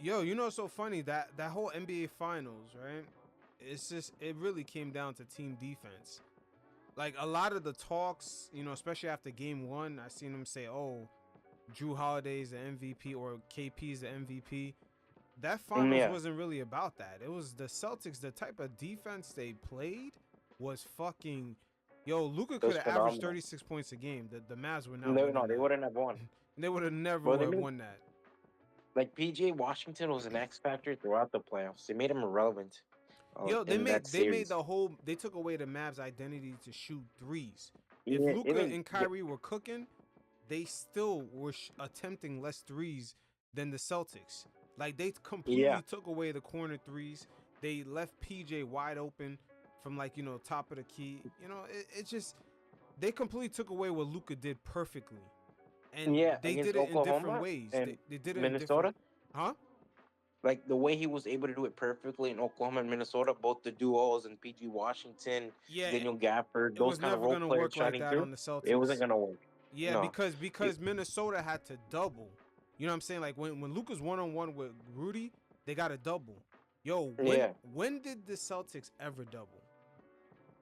Yo, you know what's so funny? That whole NBA Finals, right? It's just it really came down to team defense. Like a lot of the talks, especially after Game One, I seen them say, "Oh, Drew Holiday's the MVP or KP's the MVP." That finals Yeah, wasn't really about that. It was the Celtics. The type of defense they played was fucking. Yo, Luca it could was have averaged phenomenal. 36 points a game. The Mavs were not No, no, winning they that. wouldn't have won. They would have never Bro, they would have made won that. like PJ Washington was an X factor throughout the playoffs. They made him irrelevant Yo, they in that made they made series. the whole. They took away the Mavs' identity to shoot threes. If Yeah, Luca even and Kyrie were cooking, they still were attempting less threes than the Celtics. Like they yeah, completely took away the corner threes. They left PJ wide open from top of the key. It just they completely took away what Luca did perfectly, and yeah, they against did it in different Oklahoma ways. and They did it in different, Minnesota. huh? Like the way he was able to do it perfectly in Oklahoma and Minnesota, both the duos and PG Washington, Yeah, Daniel Gafford, it those was kind of never role gonna players work like shining that through, on the it wasn't Celtics. gonna work. Yeah, No, because it, Minnesota had to double. You know what I'm saying? Like when Luca's 1-on-1 with Rudy, they got a double. Yo, when yeah, when did the Celtics ever double?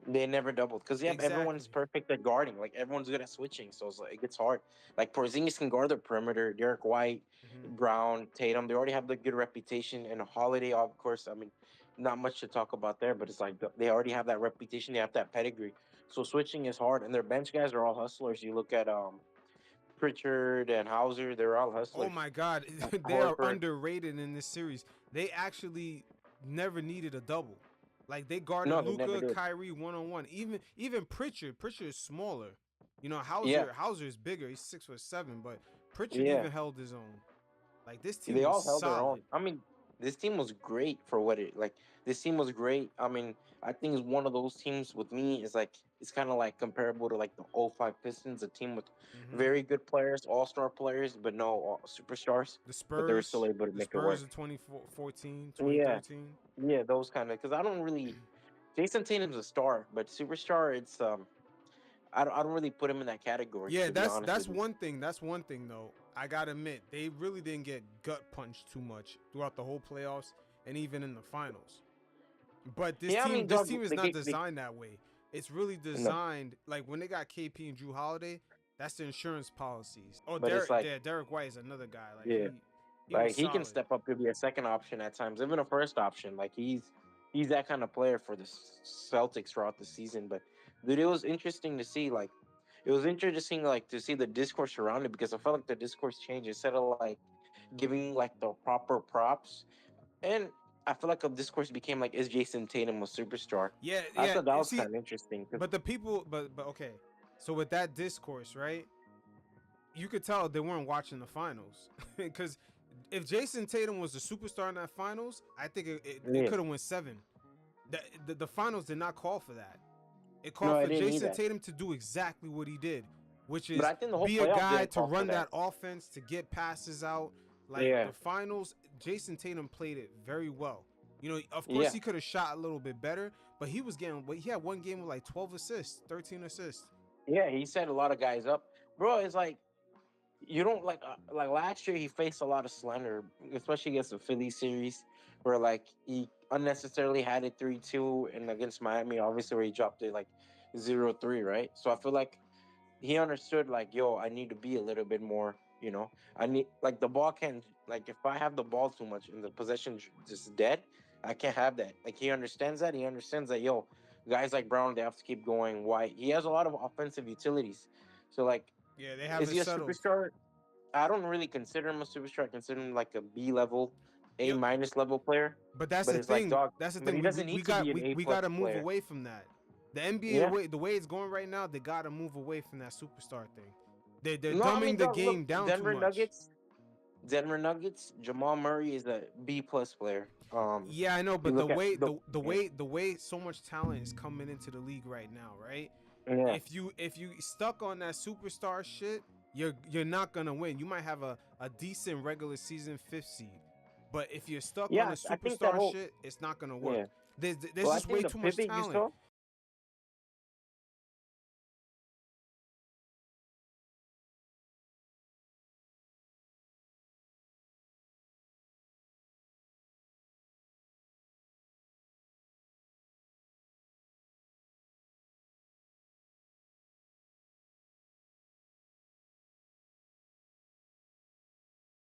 they never doubled because yeah, everyone's Exactly. perfect at guarding. Like everyone's good at switching, so it's like it gets hard. Like Porzingis can guard the perimeter. Derek White, Hmm. Brown, Tatum, they already have the good reputation. And Holiday, of course, I mean, not much to talk about there, but it's like they already have that reputation. They have that pedigree. So switching is hard, and their bench guys are all hustlers. You look at Pritchard and Hauser, they're all Oh hustlers. my God, they are Horford, underrated in this series. They actually never needed a double. Like they guarded no, they never Luca, did. Kyrie 1-on-1. Even Pritchard. Pritchard is smaller. Yeah, Hauser is bigger. He's 6'7", but Pritchard yeah. even held his own. Like this team They was all held their solid. own. I mean, this team was great for what it like. This team was great. I mean, I think it's one of those teams with me is like it's kind of like comparable to like the '05 Pistons, a team with Hmm. very good players, all-star players, but no superstars, The but they were still Spurs, able to the make it Spurs work. of 2014, Yeah, 2013. yeah, those kind of because I don't really. Jason Tatum's a star, but superstar, it's I don't really put him in that category Yeah, to be that's honest that's with you. one thing. That's one thing though. I gotta admit, they really didn't get gut punched too much throughout the whole playoffs and even in the finals. But this Yeah, I team, mean, this dog, team is they not get they designed that way. It's really no, designed like when they got KP and Drew Holiday. That's the insurance policies. Oh, but it's like Derek White is another guy. Like yeah. he was Like he can solid. step up to be a second option at times, even a first option. Like he's that kind of player for the Celtics throughout the season. But dude, it was interesting to see. Like it was interesting, like to see the discourse around it because I felt like the discourse changed instead of like giving like the proper props. And I feel like a discourse became like, is Jason Tatum a superstar? Yeah, I yeah. thought that was See, kind of interesting. 'Cause- but the people, but okay. So with that discourse, right? You could tell they weren't watching the finals because if Jason Tatum was the superstar in that finals, I think it yeah, could have went seven. The finals did not call for that. It no, called I for didn't need Jason that. Tatum to do exactly what he did, which But is I think the whole be a playoff guy didn't to call for run that. that offense, to get passes out. Like Yeah, the finals, Jason Tatum played it very well. Of course yeah, he could have shot a little bit better, but he was getting. He had one game with like 12 assists, 13 assists. yeah. He set a lot of guys up, bro. It's like, you don't like last year he faced a lot of slander, especially against the Philly series, where like he unnecessarily had it 3-2, and against Miami, obviously where he dropped it like 0-3, right? So I feel like he understood like, yo, I need to be a little bit more, I need like the ball can like if I have the ball too much and the possession just dead, I can't have that. Like he understands that. He understands that, yo, guys like Brown, they have to keep going. White, he has a lot of offensive utilities. So like, Yeah, they is haven't he a settled. superstar? I don't really consider him a superstar. I consider him like a B level, A Yep. minus level player. But that's But the it's like, thing. dog, That's the but thing. he doesn't need to be an A We plus got to move player. away from that. The NBA Yeah. the way it's going right now, they got to move away from that superstar thing. They're No, I mean, dumbing the dog, look, game down too Denver much. Nuggets. Denver Nuggets. Jamal Murray is a B plus player. Yeah, I know, You but look at the yeah, the way so much talent is coming into the league right now, right? yeah, If you stuck on that superstar shit, you're not gonna win. You might have a decent regular season fifth seed, but if you're stuck on yeah. the I think that superstar whole shit, it's not gonna work. yeah. There's Well, I just way think the too much pivot you talent. saw.